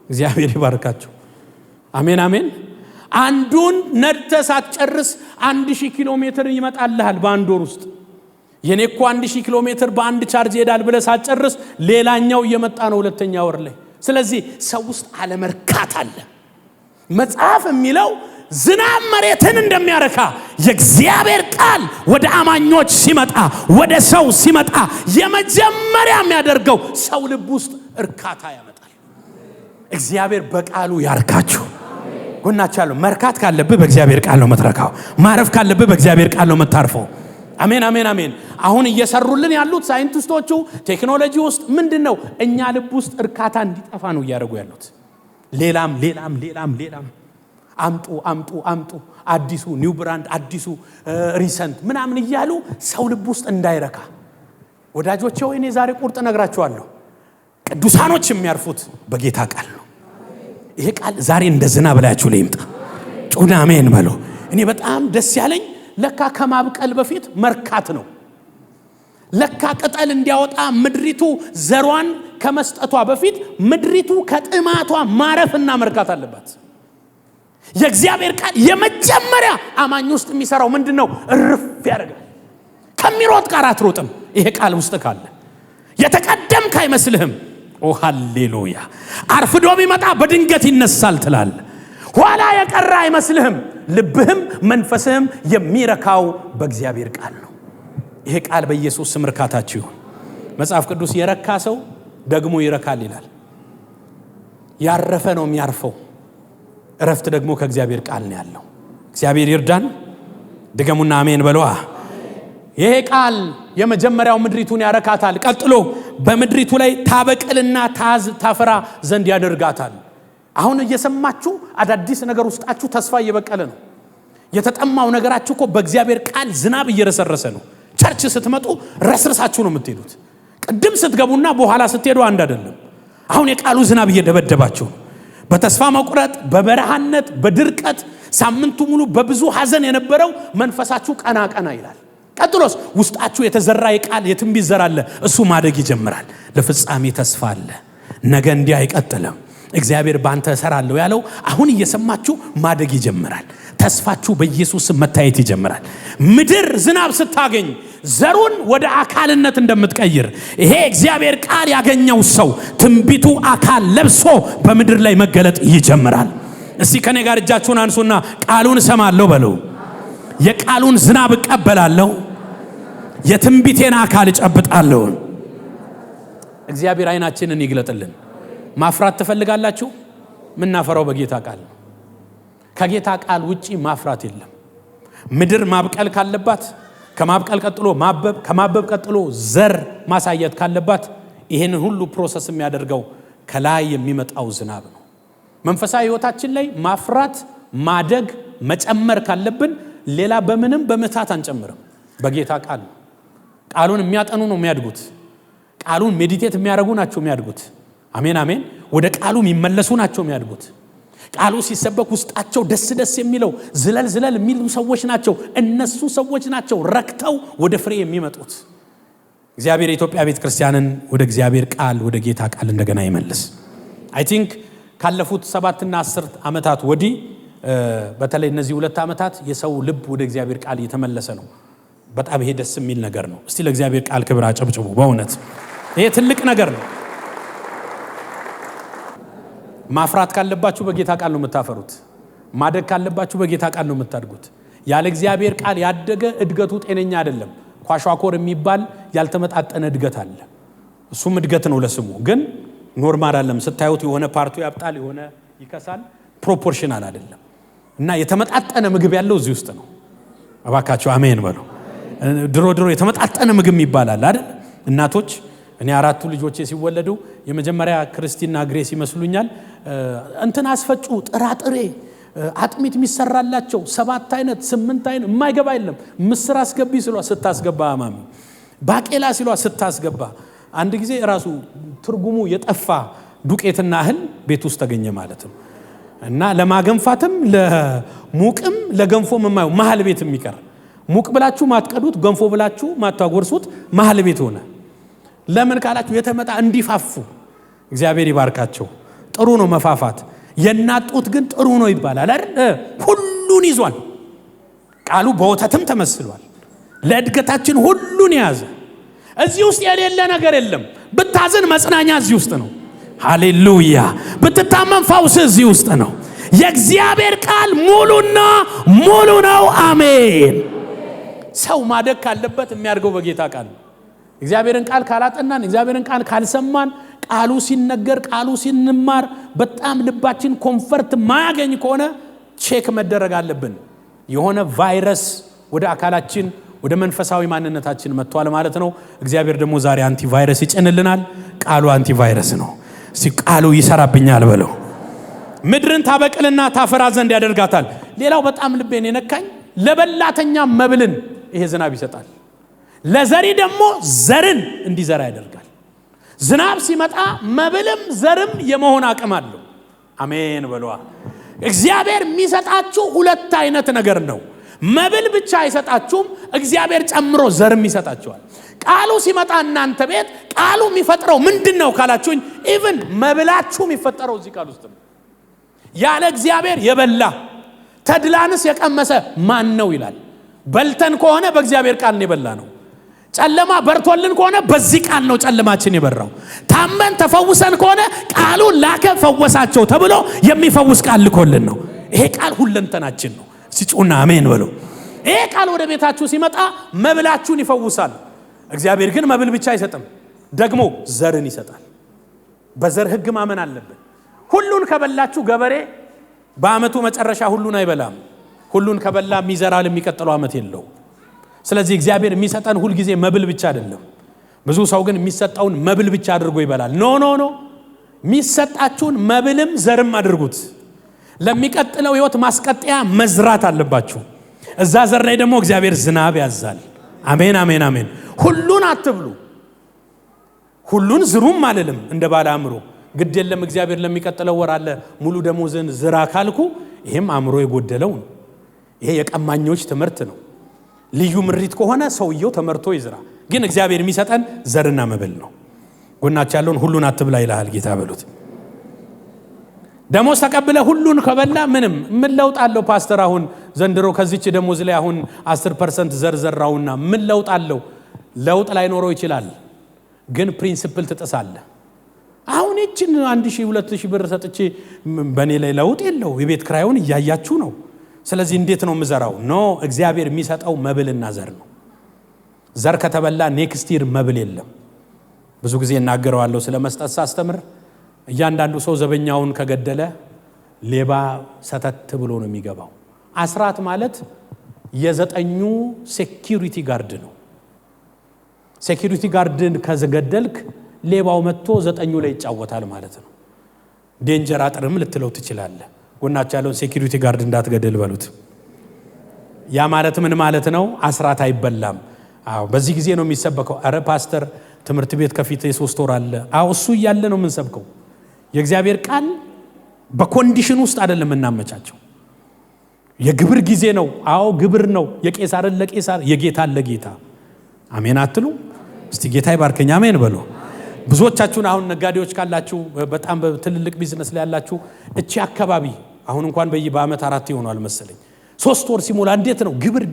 እግዚአብሔር ይባርካቸው። አሜን አሜን። አንዱን ነድተህ ሳትጨርስ 1000 ኪሎ ሜትር ይመጣልሃል በአንድ ወር ውስጥ። የኔኮ 1000 ኪሎ ሜትር በአንድ ቻርጅ ይሄዳል ብለህ ሳትጨርስ ሌላኛው እየመጣ ነው ሁለተኛ ወር ላይ። ስለዚህ ሰው ውስጥ አለመርካት አለ። መጽሐፍ የሚለው ዝናብ መሬትን እንደሚያረካ የእግዚአብሔር ቃል ወደ አማኞች ሲመጣ ወደ ሰው ሲመጣ የመጀመሪያ የሚያደርገው ሰው ልብ ውስጥ እርካታ ያመጣል። እግዚአብሔር በቃሉ ያርካችሁ። ጎናችሁ ያለው መርካት ካለብህ በእግዚአብሔር ቃል ነው የምትረካው። ማረፍ ካለብህ በእግዚአብሔር ቃል ነው የምታርፈው። አሜን አሜን አሜን። አሁን እየሰሩልን ያሉት ሳይንቲስቶቹ ቴክኖሎጂ ውስጥ ምንድነው? እኛ ልብ ውስጥ እርካታ እንዲጠፋ ነው እያደረጉ ያሉት። ሌላም አምጡ አዲሱ ኒው ብራንድ አዲሱ ሪሰንት ምናምን እያሉ ሰው ልብ ውስጥ እንዳይረካ። ወዳጆቼ ሆይ እኔ ዛሬ ቁርጥ ነግራችኋለሁ። ቅዱሳኖች የሚያርፉት በጌታ ቃል ነው። ይሄ ቃል ዛሬ እንደ ዝናብ ላያችሁ ላይ ይምጣ። ጩና አሜን በሉ። እኔ በጣም ደስ ያለኝ ለካ ከማብቀል በፊት መርካት ነው። ለካ ቅጠል እንዲያወጣ ምድሪቱ ዘሯን ከመስጠቷ በፊት ምድሪቱ ከጥማቷ ማረፍና መርካት አለባት። የእግዚአብሔር ቃል የመጀመሪያ አማኝ ውስጥ የሚሰራው ምንድነው? እርፍ ያደርጋል። ከሚሮጥ ጋር አትሮጥም። ይሄ ቃል ውስጥ ካለ የተቀደምክ አይመስልህም። ኦ ሃሌሉያ። አርፍዶ ቢመጣ በድንገት ይነሳል ትላል። ኋላ የቀረ አይመስልህም። ልብህም መንፈስህም የሚረካው በእግዚአብሔር ቃል ነው። ይሄ ቃል በኢየሱስ ስም እርካታችሁ ይሁን። መጽሐፍ ቅዱስ የረካ ሰው ደግሞ ይረካል ይላል። ያረፈ ነው የሚያርፈው። እረፍት ደግሞ ከእግዚአብሔር ቃል ነው ያለው። እግዚአብሔር ይርዳን። ድገሙና አሜን በለዋ። ይሄ ቃል የመጀመሪያው ምድሪቱን ያረካታል። ቀጥሎ በምድሪቱ ላይ ታበቅልና ታፈራ ዘንድ ያደርጋታል። አሁን እየሰማችሁ አዳዲስ ነገር ውስጣችሁ ተስፋ እየበቀለ ነው። የተጠማው ነገራችሁ እኮ በእግዚአብሔር ቃል ዝናብ እየረሰረሰ ነው። ቸርች ስትመጡ ረስርሳችሁ ነው የምትሄዱት። ቅድም ስትገቡና በኋላ ስትሄዱ አንድ አይደለም። አሁን የቃሉ ዝናብ እየደበደባችሁ ነው። በተስፋ መቁረጥ፣ በበረሃነት፣ በድርቀት ሳምንቱ ሙሉ በብዙ ሐዘን የነበረው መንፈሳችሁ ቀና ቀና ይላል። ቀጥሎስ ውስጣችሁ የተዘራ የቃል የትንቢት ዘር አለ። እሱ ማደግ ይጀምራል። ለፍጻሜ ተስፋ አለ። ነገ እንዲህ አይቀጥልም። እግዚአብሔር ባንተ እሰራለሁ ያለው አሁን እየሰማችሁ ማደግ ይጀምራል። ተስፋችሁ በኢየሱስ መታየት ይጀምራል። ምድር ዝናብ ስታገኝ ዘሩን ወደ አካልነት እንደምትቀይር ይሄ እግዚአብሔር ቃል ያገኘው ሰው ትንቢቱ አካል ለብሶ በምድር ላይ መገለጥ ይጀምራል። እስቲ ከኔ ጋር እጃችሁን አንሱና ቃሉን እሰማለሁ በሉ። የቃሉን ዝናብ እቀበላለሁ። የትንቢቴን አካል እጨብጣለሁ። እግዚአብሔር አይናችንን ይግለጥልን። ማፍራት ትፈልጋላችሁ? ምናፈራው በጌታ ቃል ነው። ከጌታ ቃል ውጪ ማፍራት የለም። ምድር ማብቀል ካለባት ከማብቀል ቀጥሎ ማበብ፣ ከማበብ ቀጥሎ ዘር ማሳየት ካለባት ይሄን ሁሉ ፕሮሰስ የሚያደርገው ከላይ የሚመጣው ዝናብ ነው። መንፈሳዊ ህይወታችን ላይ ማፍራት፣ ማደግ፣ መጨመር ካለብን ሌላ በምንም በመታት አንጨምርም። በጌታ ቃል ቃሉን የሚያጠኑ ነው የሚያድጉት። ቃሉን ሜዲቴት የሚያደርጉ ናቸው የሚያድጉት። አሜን አሜን። ወደ ቃሉ የሚመለሱ ናቸው የሚያድጉት። ቃሉ ሲሰበክ ውስጣቸው ደስ ደስ የሚለው ዝለል የሚሉ ሰዎች ናቸው። እነሱ ሰዎች ናቸው ረክተው ወደ ፍሬ የሚመጡት። እግዚአብሔር የኢትዮጵያ ቤተክርስቲያንን ወደ እግዚአብሔር ቃል ወደ ጌታ ቃል እንደገና ይመልስ። አይ ቲንክ ካለፉት 7 እና 10 ዓመታት ወዲህ በተለይ እነዚህ 2 ዓመታት የሰው ልብ ወደ እግዚአብሔር ቃል እየተመለሰ ነው። በጣም ይሄ ደስ የሚል ነገር ነው። እስቲ ለእግዚአብሔር ቃል ክብር አጨብጭቡ። በእውነት ይሄ ትልቅ ነገር ነው። ማፍራት ካለባችሁ በጌታ ቃል ነው የምታፈሩት። ማደግ ካለባችሁ በጌታ ቃል ነው የምታድጉት። ያለ እግዚአብሔር ቃል ያደገ እድገቱ ጤነኛ አይደለም። ኳሻኮር የሚባል ያልተመጣጠነ እድገት አለ። እሱም እድገት ነው ለስሙ። ግን ኖርማል አይደለም። ስታዩት የሆነ ፓርቱ ያብጣል፣ የሆነ ይከሳል፣ ፕሮፖርሽናል አይደለም። እና የተመጣጠነ ምግብ ያለው እዚህ ውስጥ ነው። እባካችሁ አሜን በሉ። ድሮ የተመጣጠነ ምግብ ይባላል አይደል? እናቶች እኔ 4 ልጆቼ ሲወለዱ የመጀመሪያ ክርስቲና ግሬስ ይመስሉኛል እንትን አስፈጩ ጥራጥሬ አጥሚት የሚሰራላቸው 7 አይነት 8 አይነት የማይገባ የለም። ምስር አስገቢ ሲሏ ስታስገባ ማሚ ባቄላ ሲሏ ስታስገባ አንድ ጊዜ ራሱ ትርጉሙ የጠፋ ዱቄትና እህል ቤት ውስጥ ተገኘ ማለት ነው። እና ለማገንፋትም ለሙቅም ለገንፎም የማይው መሃል ቤት የሚቀር ሙቅ ብላችሁ ማትቀዱት ገንፎ ብላችሁ ማታጎርሱት መሃል ቤት ሆነ። ለምን ካላችሁ የተመጣ እንዲፋፉ እግዚአብሔር ይባርካቸው። ጥሩ ነው መፋፋት። የናጡት ግን ጥሩ ነው ይባላል አይደል? ሁሉን ይዟል ቃሉ። በወተትም ተመስሏል። ለእድገታችን ሁሉን ያዘ። እዚህ ውስጥ የሌለ ነገር የለም። ብታዝን መጽናኛ እዚህ ውስጥ ነው። ሃሌሉያ። ብትታመም ፈውስ እዚህ ውስጥ ነው። የእግዚአብሔር ቃል ሙሉና ሙሉ ነው። አሜን። ሰው ማደግ ካለበት የሚያድገው በጌታ ቃል ነው። እግዚአብሔርን ቃል ካላጠናን፣ እግዚአብሔርን ቃል ካልሰማን፣ ቃሉ ሲነገር ቃሉ ሲንማር በጣም ልባችን ኮንፈርት ማያገኝ ከሆነ ቼክ መደረግ አለብን። የሆነ ቫይረስ ወደ አካላችን ወደ መንፈሳዊ ማንነታችን መጥቷል ማለት ነው። እግዚአብሔር ደግሞ ዛሬ አንቲ ቫይረስ ይጭንልናል። ቃሉ አንቲ ቫይረስ ነው። ቃሉ ይሰራብኛል በለው። ምድርን ታበቅልና ታፈራ ዘንድ ያደርጋታል። ሌላው በጣም ልቤን የነካኝ ለበላተኛ መብልን ይሄ ዝናብ ይሰጣል፣ ለዘሪ ደግሞ ዘርን እንዲዘራ ያደርጋል። ዝናብ ሲመጣ መብልም ዘርም የመሆን አቅም አለው። አሜን በሏ። እግዚአብሔር የሚሰጣችሁ 2 አይነት ነገር ነው። መብል ብቻ አይሰጣችሁም፣ እግዚአብሔር ጨምሮ ዘርም ይሰጣችኋል። ቃሉ ሲመጣ እናንተ ቤት ቃሉ የሚፈጥረው ምንድነው ካላችሁኝ፣ ኢቭን መብላችሁ የሚፈጠረው እዚህ ቃል ውስጥ ነው። ያለ እግዚአብሔር የበላ ተድላንስ የቀመሰ ማን ነው ይላል። በልተን ከሆነ በእግዚአብሔር ቃል ነው የበላ ነው። ጨለማ በርቶልን ከሆነ በዚህ ቃል ነው ጨለማችን የበራው። ታመን ተፈውሰን ከሆነ ቃሉን ላከ ፈወሳቸው ተብሎ የሚፈውስ ቃል ልኮልን ነው። ይሄ ቃል ሁለንተናችን ነው። ሲጩና አሜን በሉ። ይሄ ቃል ወደ ቤታችሁ ሲመጣ መብላችሁን ይፈውሳል። እግዚአብሔር ግን መብል ብቻ አይሰጥም፣ ደግሞ ዘርን ይሰጣል። በዘር ህግ ማመን አለብን። ሁሉን ከበላችሁ ገበሬ በአመቱ መጨረሻ ሁሉን አይበላም። ሁሉን ከበላ የሚዘራል የሚቀጥለው አመት የለው። ስለዚህ እግዚአብሔር የሚሰጠን ሁሉ ጊዜ መብል ብቻ አይደለም። ብዙ ሰው ግን የሚሰጣውን መብል ብቻ አድርጎ ይበላል። ኖ የሚሰጣችሁን መብልም ዘርም አድርጉት። ለሚቀጥለው ህይወት ማስቀጠያ መዝራት አለባችሁ። እዛ ዘር ላይ ደግሞ እግዚአብሔር ዝናብ ያዛል። አሜን አሜን አሜን። ሁሉን አትብሉ፣ ሁሉን ዝሩም አልልም እንደ ባለ አእምሮ። ግድ የለም እግዚአብሔር ለሚቀጥለው ወር አለ ሙሉ ደሞዝን ዝራ ካልኩ ይሄም አእምሮ የጎደለው ነው። ይሄ የቀማኞች ትምህርት ነው። ልዩ ምሪት ከሆነ ሰውየው ተመርቶ ይዝራ። ግን እግዚአብሔር የሚሰጠን ዘርና መብል ነው። ጎናችሁ ያለውን ሁሉን አትብላ ይላል ጌታ በሉት። ደሞዝ ተቀበለ ሁሉን ከበላ ምን ለውጥ አለው ፓስተር? አሁን ዘንድሮ ከዚች ደሞዝ ላይ አሁን 10% ዘርዘራውና ምን ለውጥ አለው? ለውጥ ላይ ኖሮ ይችላል፣ ግን ፕሪንሲፕል ትጥሳለ። አሁን እቺን 1000 2000 ብር ሰጥቼ በኔ ላይ ለውጥ የለው። የቤት ክራዩን እያያችሁ ነው። ስለዚህ እንዴት ነው ምዘራው? ኖ እግዚአብሔር የሚሰጠው መብልና ዘር ነው። ዘር ከተበላ ኔክስት ይር መብል የለም። ብዙ ጊዜ እናገረዋለሁ ስለ መስጠት ሳስተምር። እያንዳንዱ ሰው ዘበኛውን ከገደለ ሌባ ሰተት ብሎ ነው የሚገባው። አስራት ማለት የ9ኙ ሴኩሪቲ ጋርድ ነው። ሴኩሪቲ ጋርድን ከዘገደልክ ሌባው መጥቶ 9ኙ ላይ ይጫወታል ማለት ነው። ዴንጀር አጥርም ልትለው ትችላለህ። ጎናችሁ ያለውን ሴኩሪቲ ጋርድ እንዳትገደል በሉት። ያ ማለት ምን ማለት ነው? አስራት አይበላም። አዎ በዚህ ጊዜ ነው የሚሰበከው። አረ ፓስተር ትምህርት ቤት ከፊት የ3 ወር አለ። አዎ እሱ እያለ ነው የምንሰብከው። የእግዚአብሔር ቃል በኮንዲሽን ውስጥ አይደለም እናመቻቸው። የግብር ጊዜ ነው። አዎ ግብር ነው። የቄሳርን ለቄሳር የጌታን ለጌታ። አሜን አትሉ? እስቲ ጌታ ይባርከኝ አሜን በሉ። ብዙዎቻችሁን አሁን ነጋዴዎች ካላችሁ በጣም በትልልቅ ቢዝነስ ላይ ያላችሁ እቺ አካባቢ አሁን እንኳን በአመት 4 ይሆናል መሰለኝ 3 ወር ሲሞላ እንዴት ነው ግብር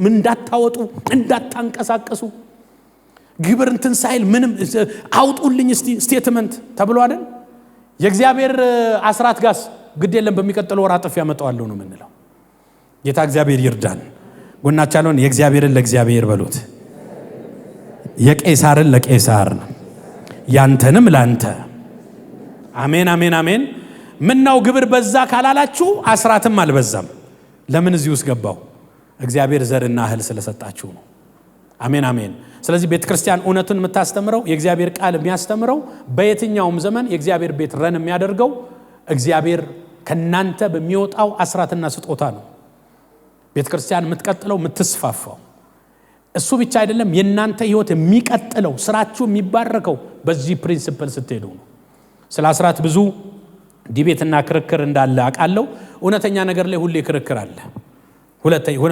ምን እንዳታወጡ እንዳታንቀሳቀሱ ግብር እንትን ሳይል ምንም አውጡልኝ እስቲ ስቴትመንት ተብሎ አይደል? የእግዚአብሔር አስራት ጋስ ግድ የለም በሚቀጥለው ወር አጥፍ ያመጣዋለሁ ነው የምንለው። ጌታ እግዚአብሔር ይርዳን። ጎናችሁ ያለውን የእግዚአብሔርን ለእግዚአብሔር በሉት፣ የቄሳርን ለቄሳር፣ ያንተንም ላንተ። አሜን አሜን አሜን። ምነው ግብር በዛ ካላላችሁ አስራትም አልበዛም። ለምን እዚህ ውስጥ ገባው? እግዚአብሔር ዘርና እህል ስለሰጣችሁ ነው። አሜን አሜን። ስለዚህ ቤተክርስቲያን እውነቱን የምታስተምረው የእግዚአብሔር ቃል የሚያስተምረው በየትኛውም ዘመን የእግዚአብሔር ቤት ረን የሚያደርገው እግዚአብሔር ከናንተ በሚወጣው አስራትና ስጦታ ነው። ቤተክርስቲያን የምትቀጥለው የምትስፋፋው እሱ ብቻ አይደለም። የናንተ ህይወት የሚቀጥለው ስራችሁ የሚባረከው በዚህ ፕሪንሲፕል ስትሄዱ ነው። ስለ አስራት ብዙ ዲቤትና ክርክር እንዳለ አቃለው። እውነተኛ ነገር ላይ ሁሌ ክርክር አለ።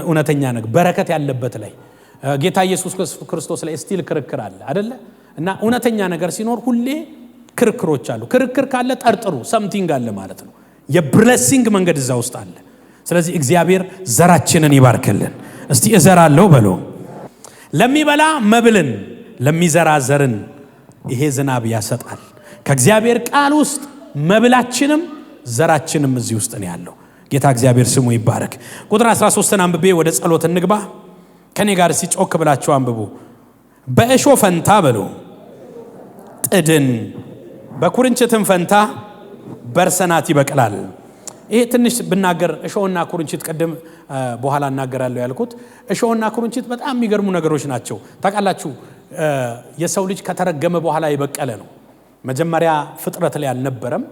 እውነተኛ ነገር በረከት ያለበት ላይ ጌታ ኢየሱስ ክርስቶስ ላይ ስቲል ክርክር አለ አይደለ? እና እውነተኛ ነገር ሲኖር ሁሌ ክርክሮች አሉ። ክርክር ካለ ጠርጥሩ፣ ሰምቲንግ አለ ማለት ነው። የብሌሲንግ መንገድ እዛ ውስጥ አለ። ስለዚህ እግዚአብሔር ዘራችንን ይባርክልን። እስቲ እዘራለሁ በሉ። ለሚበላ መብልን ለሚዘራ ዘርን ይሄ ዝናብ ያሰጣል። ከእግዚአብሔር ቃል ውስጥ መብላችንም ዘራችንም እዚህ ውስጥ ነው ያለው። ጌታ እግዚአብሔር ስሙ ይባረክ። ቁጥር 13ን አንብቤ ወደ ጸሎት እንግባ። ከኔ ጋር ሲጮክ ብላችሁ አንብቡ። በእሾ ፈንታ በሉ ጥድን፣ በኩርንችትም ፈንታ በርሰናት ይበቅላል። ይሄ ትንሽ ብናገር እሾህና ኩርንችት ቀደም በኋላ እናገራለሁ ያልኩት እሾህና ኩርንችት በጣም የሚገርሙ ነገሮች ናቸው። ታውቃላችሁ የሰው ልጅ ከተረገመ በኋላ የበቀለ ነው። መጀመሪያ ፍጥረት ላይ አልነበረም።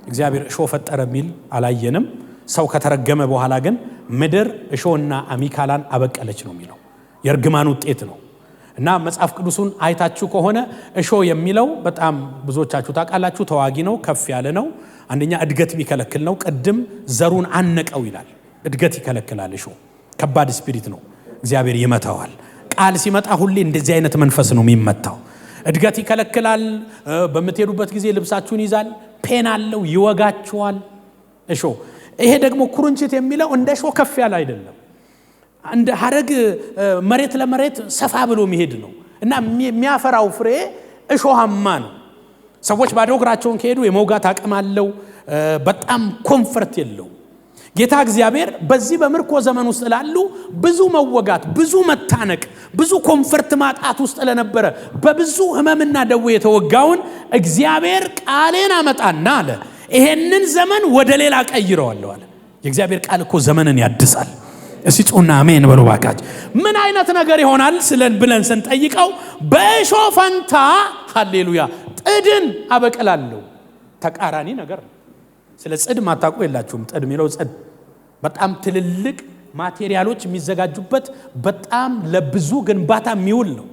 እግዚአብሔር እሾህ ፈጠረ ሚል አላየንም። ሰው ከተረገመ በኋላ ግን ምድር እሾህና አሚካላን አበቀለች ነው የሚለው። የርግማን ውጤት ነው። እና መጽሐፍ ቅዱሱን አይታችሁ ከሆነ እሾህ የሚለው በጣም ብዙዎቻችሁ ታውቃላችሁ፣ ተዋጊ ነው፣ ከፍ ያለ ነው። አንደኛ እድገት የሚከለክል ነው። ቅድም ዘሩን አነቀው ይላል። እድገት ይከለክላል። እሾህ ከባድ ስፒሪት ነው። እግዚአብሔር ይመታዋል። ቃል ሲመጣ ሁሌ እንደዚህ አይነት መንፈስ ነው የሚመታው። እድገት ይከለክላል። በምትሄዱበት ጊዜ ልብሳችሁን ይዛል። ፔን አለው፣ ይወጋችኋል እሾህ። ይሄ ደግሞ ኩርንችት የሚለው እንደ እሾህ ከፍ ያለ አይደለም። እንደ ሐረግ መሬት ለመሬት ሰፋ ብሎ መሄድ ነው እና የሚያፈራው ፍሬ እሾሃማ ነው። ሰዎች ባዶ እግራቸውን ከሄዱ የመውጋት አቅም አለው። በጣም ኮምፈርት የለው። ጌታ እግዚአብሔር በዚህ በምርኮ ዘመን ውስጥ ላሉ ብዙ መወጋት፣ ብዙ መታነቅ፣ ብዙ ኮምፈርት ማጣት ውስጥ ለነበረ በብዙ ህመምና ደዌ የተወጋውን እግዚአብሔር ቃሌን አመጣና አለ ይሄንን ዘመን ወደ ሌላ ቀይረዋለሁ አለ። የእግዚአብሔር ቃል እኮ ዘመንን ያድሳል። እስቲ ጮና አሜን በሉ ባካች። ምን አይነት ነገር ይሆናል ብለን ስንጠይቀው በእሾህ ፈንታ ሃሌሉያ ጥድን አበቅላለሁ። ተቃራኒ ነገር ነው። ስለ ጽድ ማታውቁ የላችሁም። ጥድ የሚለው ጽድ በጣም ትልልቅ ማቴሪያሎች የሚዘጋጁበት በጣም ለብዙ ግንባታ የሚውል ነው።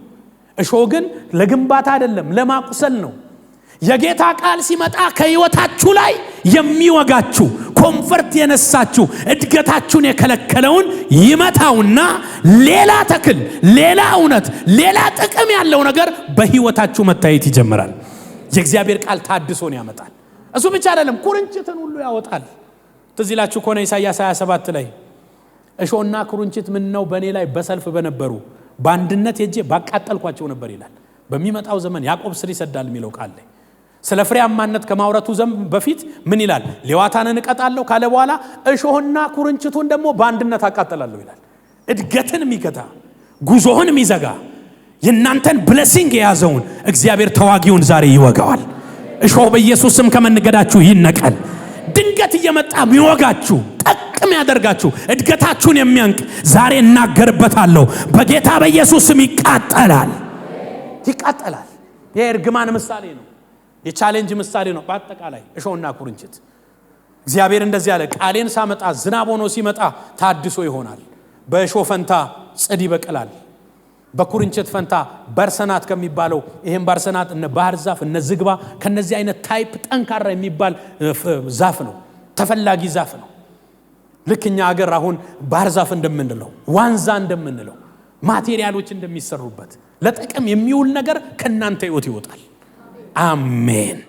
እሾህ ግን ለግንባታ አይደለም፣ ለማቁሰል ነው። የጌታ ቃል ሲመጣ ከህይወታችሁ ላይ የሚወጋችሁ ኮምፈርት የነሳችሁ እድገታችሁን የከለከለውን ይመታውና ሌላ ተክል፣ ሌላ እውነት፣ ሌላ ጥቅም ያለው ነገር በህይወታችሁ መታየት ይጀምራል። የእግዚአብሔር ቃል ታድሶን ያመጣል። እሱ ብቻ አይደለም፣ ኩርንችትን ሁሉ ያወጣል። ትዝ ይላችሁ ከሆነ ኢሳይያስ 27 ላይ እሾህና ኩርንችት ምን ነው በእኔ ላይ በሰልፍ በነበሩ በአንድነት ሄጄ ባቃጠልኳቸው ነበር ይላል። በሚመጣው ዘመን ያዕቆብ ስር ይሰዳል የሚለው ቃል ላይ ስለ ፍሬያማነት ከማውራቱ በፊት ምን ይላል? ሌዋታንን እቀጣለሁ ካለ በኋላ እሾህና ኩርንችቱን ደግሞ በአንድነት አቃጠላለሁ ይላል። እድገትን የሚገታ ጉዞህን የሚዘጋ የናንተን ብሌሲንግ የያዘውን እግዚአብሔር ተዋጊውን ዛሬ ይወጋዋል። እሾህ በኢየሱስ ስም ከመንገዳችሁ ይነቀል። ድንገት እየመጣ የሚወጋችሁ ጠቅም ያደርጋችሁ እድገታችሁን የሚያንቅ ዛሬ እናገርበታለሁ። በጌታ በኢየሱስ ስም ይቃጠላል። ይቃጠላል። የእርግማን ምሳሌ ነው። የቻሌንጅ ምሳሌ ነው። በአጠቃላይ እሾህና ኩርንችት እግዚአብሔር እንደዚህ ያለ ቃሌን ሳመጣ ዝናብ ሆኖ ሲመጣ ታድሶ ይሆናል። በእሾህ ፈንታ ጽድ ይበቅላል። በኩርንችት ፈንታ በርሰናት ከሚባለው ይሄን በርሰናት እነ ባህር ዛፍ እነ ዝግባ ከነዚህ አይነት ታይፕ ጠንካራ የሚባል ዛፍ ነው። ተፈላጊ ዛፍ ነው። ልክኛ ሀገር አሁን ባህር ዛፍ እንደምንለው ዋንዛ እንደምንለው ማቴሪያሎች እንደሚሰሩበት ለጥቅም የሚውል ነገር ከናንተ ህይወት ይወጣል። አሜን።